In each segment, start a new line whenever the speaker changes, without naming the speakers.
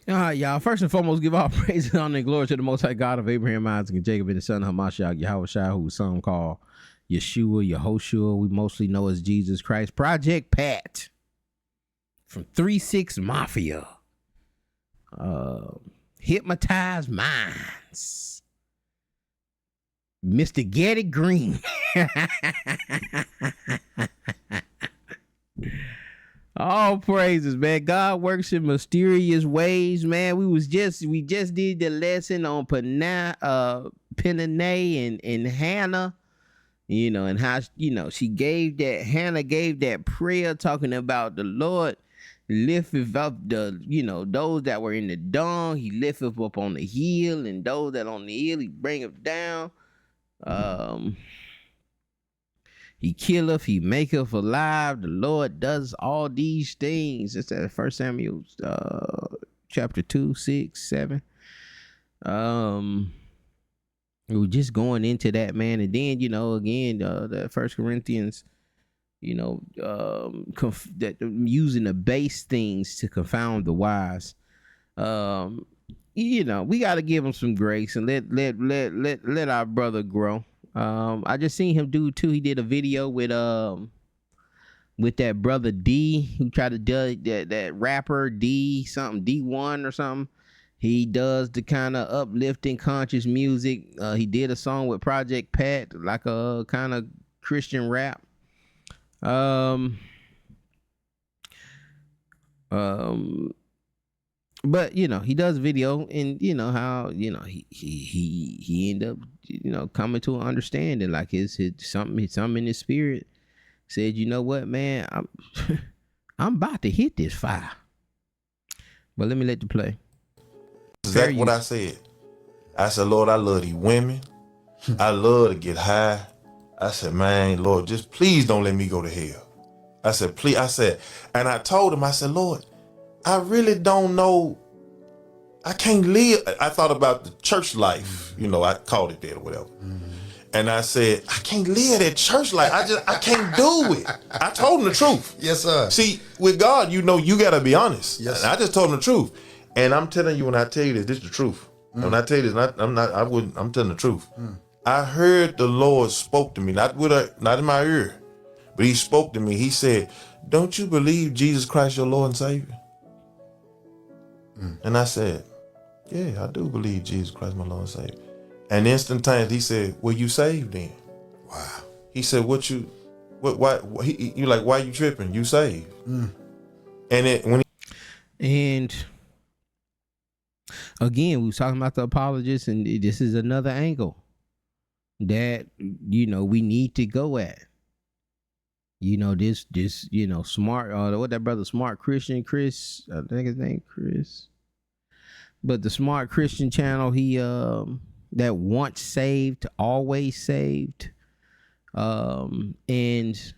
All right, y'all. First and foremost, give all praise and honor and glory to the Most High God of Abraham, Isaac, and Jacob, and the son of Hamashiach, Yahweh Shai, who some call Yeshua, Yehoshua. We mostly know as Jesus Christ. Project Pat from 3-6 Mafia. Hypnotized Minds. Mr. Getty Green. All praises, man. God works in mysterious ways, man. We just did the lesson on Peninnah and Hannah, and how Hannah gave that prayer talking about the Lord lifteth up those that were in the dung. He lifteth up on the hill, and those that on the hill he bringeth down. He killeth, he maketh alive. The Lord does all these things. It's at 1 Samuel chapter 2, 6, 7. We were just going into that, man. And then, again, the 1 Corinthians, that using the base things to confound the wise. We got to give him some grace and let our brother grow. I just seen him do too. He did a video with that brother D, who tried to do that rapper D1 or something. He does the kind of uplifting conscious music. He did a song with Project Pat, like a kind of Christian rap. But he does video, and how he ended up coming to an understanding, like his something in his spirit said, you know what, man, I'm about to hit this fire. But let me let you play.
Exactly what I said. I said, Lord, I love these women. I love to get high. I said, man, Lord, just please don't let me go to hell. I said, please. I said, and I told him, I said, Lord, I really don't know. I can't live. I thought about the church life. I called it that or whatever. Mm-hmm. And I said, I can't live that church life. I can't do it. I told him the truth.
Yes, sir.
See, with God, you got to be honest.
Yes.
And I just told him the truth. And I'm telling you, when I tell you this is the truth. When I tell you this, I'm telling the truth. I heard the Lord spoke to me, not in my ear, but he spoke to me. He said, don't you believe Jesus Christ your Lord and Savior? And I said, yeah, I do believe Jesus Christ my Lord and Savior. And instantaneously he said, well, you saved then.
Wow.
He said, why you tripping? You saved. And
again, we was talking about the apologists, and this is another angle that we need to go at. This smart, what that brother, Smart Christian Chris, I think his name Chris, but the Smart Christian channel, he that once saved, always saved. And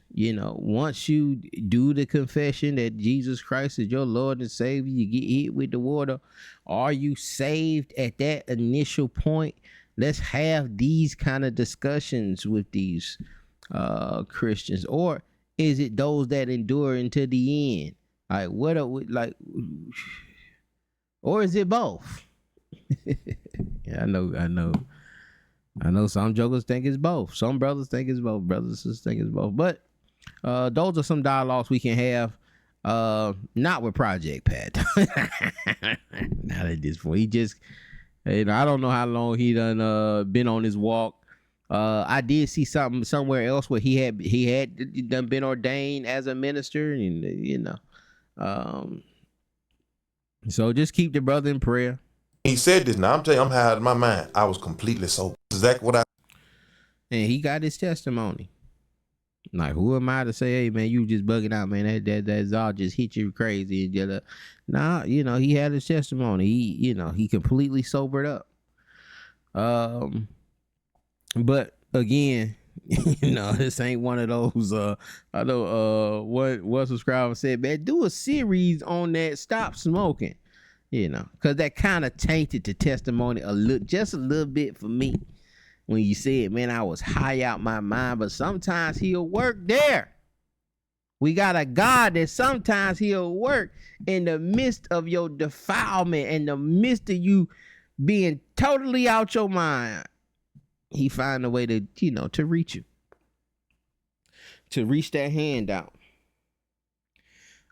once you do the confession that Jesus Christ is your Lord and Savior, you get hit with the water. Are you saved at that initial point? Let's have these kind of discussions with these Christians. Or is it those that endure until the end? Like, what are we, like, or is it both? Yeah, I know some jokers think it's both. Some brothers think it's both. Brothers and sisters think it's both. But those are some dialogues we can have. Not with Project Pat. Not at this point. He just, I don't know how long he done been on his walk. I did see something somewhere else where he had done been ordained as a minister, and so just keep the brother in prayer.
he said this. Now I'm telling you, I'm high out of my mind. I was completely sober. Exactly what
And he got his testimony. Like, who am I to say, hey, man, you just bugging out, man. That's all just hit you crazy. Nah, he had his testimony. He completely sobered up. But again, this ain't one of those. I know one subscriber said, man, do a series on that. Stop smoking. Because that kind of tainted the testimony just a little bit for me. When you said, man, I was high out my mind, but sometimes he'll work there. We got a God that sometimes he'll work in the midst of your defilement, in the midst of you being totally out your mind. He find a way to, to reach you, to reach that hand out.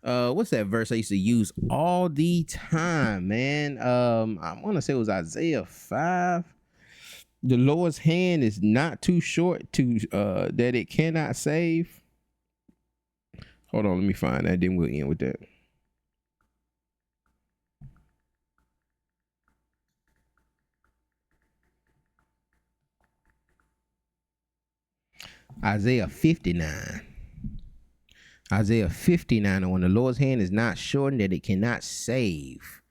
What's that verse I used to use all the time, man? I want to say it was Isaiah 5. The Lord's hand is not too short to that it cannot save. Hold on, let me find that. Then we'll end with that. Isaiah 59. Isaiah 59. And when the Lord's hand is not shortened, that it cannot save.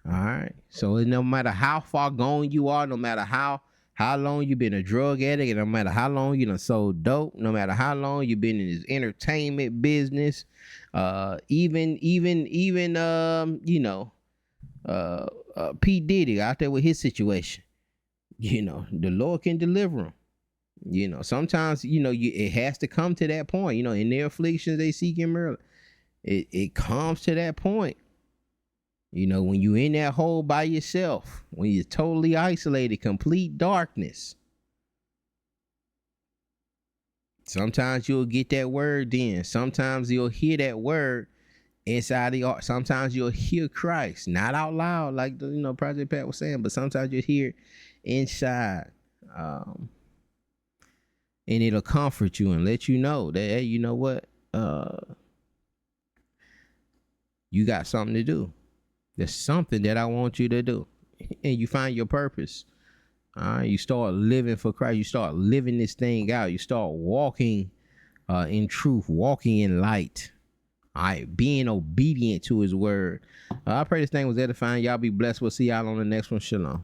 All right. So no matter how far gone you are, no matter how long you've been a drug addict, and no matter how long you done sold dope, no matter how long you've been in this entertainment business, even P. Diddy out there with his situation, the Lord can deliver him. Sometimes, it has to come to that point, in their afflictions, they seek him early. It comes to that point. When you in that hole by yourself, when you're totally isolated, complete darkness, sometimes you'll get that word then. Sometimes you'll hear that word inside the heart. Sometimes you'll hear Christ, not out loud like Project Pat was saying, but sometimes you'll hear it inside. And it'll comfort you and let you know that, hey, you know what? You got something to do. There's something that I want you to do. And you find your purpose. You start living for Christ. You start living this thing out. You start walking in truth, walking in light. All right, being obedient to his word. I pray this thing was edifying. Y'all be blessed. We'll see y'all on the next one. Shalom.